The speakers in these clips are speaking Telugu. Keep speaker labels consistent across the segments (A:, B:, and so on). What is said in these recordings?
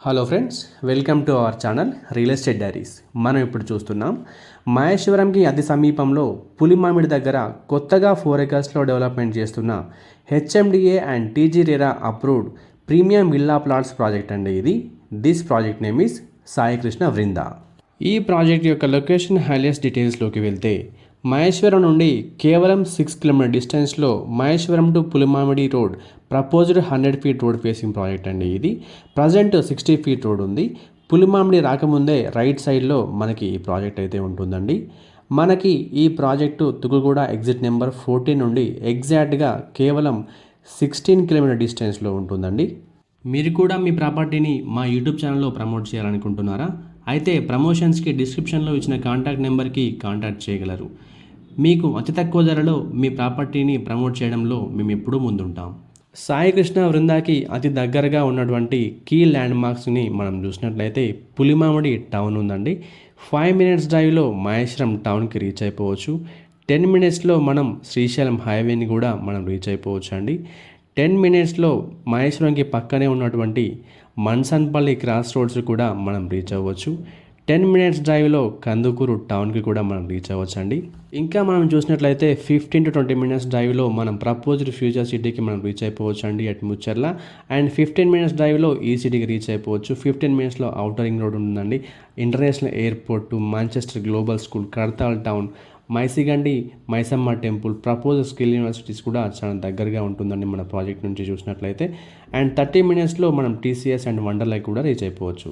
A: Hello friends, welcome to our channel real estate diaries. మనం ఇప్పుడు చూస్తున్నాం మహేశ్వరంకి అతి సమీపంలో పులిమామిడి దగ్గర కొత్తగా 4 acresలో డెవలప్మెంట్ చేస్తున్న HMDA and TG RERA approved premium villa plots project అండి ఇది. This project name is Saikrishna Vrinda. ఈ ప్రాజెక్ట్ యొక్క లొకేషన్ హైలైట్స్ డీటెయిల్స్లోకి వెళ్తే మహేశ్వరం నుండి కేవలం 6 కిలోమీటర్ డిస్టెన్స్లో Maheshwaram to Pulimamidi road proposed 100 feet road facing project అండి ఇది. ప్రజెంట్ 60 feet రోడ్ ఉంది. పులిమామిడి రాకముందే రైట్ సైడ్లో మనకి ఈ ప్రాజెక్ట్ అయితే ఉంటుందండి. మనకి ఈ ప్రాజెక్టు తుకుగూడ ఎగ్జిట్ నెంబర్ 14 నుండి ఎగ్జాక్ట్గా కేవలం 16 కిలోమీటర్ డిస్టెన్స్లో ఉంటుందండి. మీరు కూడా మీ ప్రాపర్టీని మా యూట్యూబ్ ఛానల్లో ప్రమోట్ చేయాలనుకుంటున్నారా? అయితే ప్రమోషన్స్కి డిస్క్రిప్షన్లో ఇచ్చిన కాంటాక్ట్ నెంబర్కి కాంటాక్ట్ చేయగలరు. మీకు అతి తక్కువ ధరలో మీ ప్రాపర్టీని ప్రమోట్ చేయడంలో మేము ఎప్పుడూ ముందుంటాం. సాయికృష్ణ వృందాకి అతి దగ్గరగా ఉన్నటువంటి కీ ల్యాండ్ మార్క్స్ని మనం చూసినట్లయితే పులిమామిడి టౌన్ ఉందండి. 5 minutes డ్రైవ్లో మహేశ్వరం టౌన్కి రీచ్ అయిపోవచ్చు. 10 minutesలో మనం శ్రీశైలం హైవేని కూడా మనం రీచ్ అయిపోవచ్చు అండి. 10 minutesలో మహేశ్వరంకి పక్కనే ఉన్నటువంటి మన్సన్పల్లి క్రాస్ రోడ్స్ కూడా మనం రీచ్ అవ్వచ్చు. 10 minutes డ్రైవ్లో కందుకూరు టౌన్కి కూడా మనం రీచ్ అవ్వచ్చు అండి. ఇంకా మనం చూసినట్లయితే 15 to 20 minutes డ్రైవ్లో మనం ప్రపోజ్డ్ ఫ్యూచర్ సిటీకి మనం రీచ్ అయిపోవచ్చు అండి అట్ ముచ్చర్ల. అండ్ 15 minutes డ్రైవ్లో ఈ సిటీకి రీచ్ అయిపోవచ్చు. 15 minutesలో ఔటర్ రింగ్ రోడ్ ఉందండి. International airport, Manchester global school, Kadthal town, Maisigandi Maisamma temple, propose skill universities కూడా చాలా దగ్గరగా ఉంటుందండి మన ప్రాజెక్ట్ నుంచి చూసినట్లయితే. అండ్ 30 minutesలో మనం టీసీఎస్ అండ్ వండర్లైక్ కూడా రీచ్ అయిపోవచ్చు.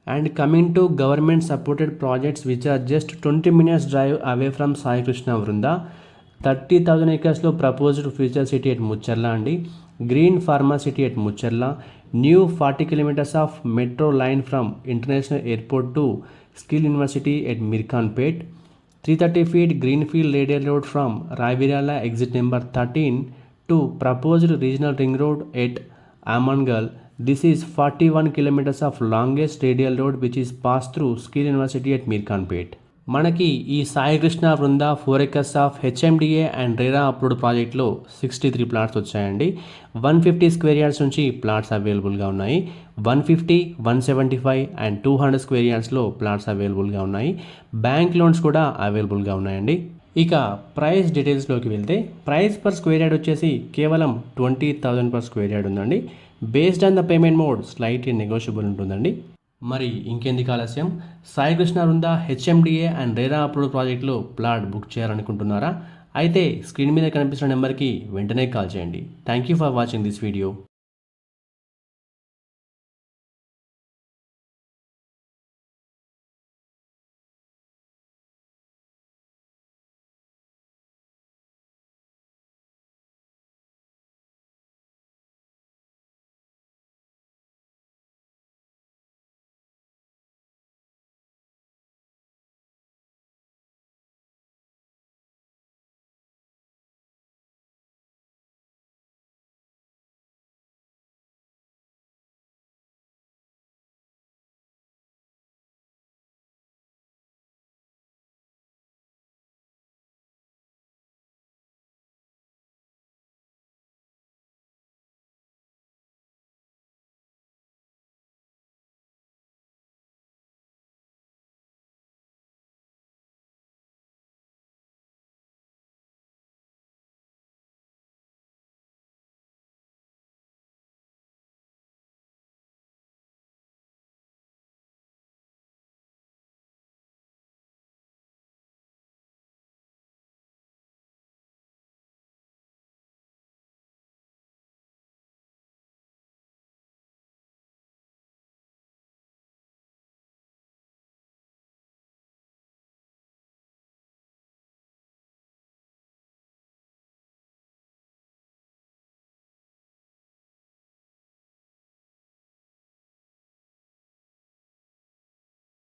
A: And coming to government supported projects which are just 20 minutes drive away from Saikrishna Vrinda. 30,000 acresలో proposed future city at Mucharla అండి. Green pharma city at Mucharla. New 40 kilometers of metro line from international airport to skill university at Mirkhanpet. 330 feet greenfield radial road from Rayabirala exit number 13 to proposed regional ring road at Amangal. This is 41 kilometers of longest radial road which is passed through Skill University at Mirkanpet. మనకి ఈ Saikrishna Vrinda 4 acres of HMDA and RERA approved ప్రాజెక్ట్లో 63 ప్లాట్స్ వచ్చాయండి. 150 square yards నుంచి ప్లాట్స్ అవైలబుల్గా ఉన్నాయి. 150, 175 అండ్ 200 square yardsలో ప్లాట్స్ అవైలబుల్గా ఉన్నాయి. బ్యాంక్ లోన్స్ కూడా అవైలబుల్గా ఉన్నాయండి. ఇక ప్రైస్ డీటెయిల్స్లోకి వెళ్తే ప్రైస్ పర్ స్క్వేర్ యార్డ్ వచ్చేసి కేవలం 20,000 per square yard ఉందండి. Based on the payment mode slightly negotiable ఉంటుందండి. మరి ఇంకెందుకు ఆలస్యం, Saikrishna Vrinda HMDA and RERA approved ప్రాజెక్ట్లో ప్లాట్ బుక్ చేయాలనుకుంటున్నారా? అయితే స్క్రీన్ మీద కనిపిస్తున్న నెంబర్కి వెంటనే కాల్ చేయండి. Thank you for watching this video.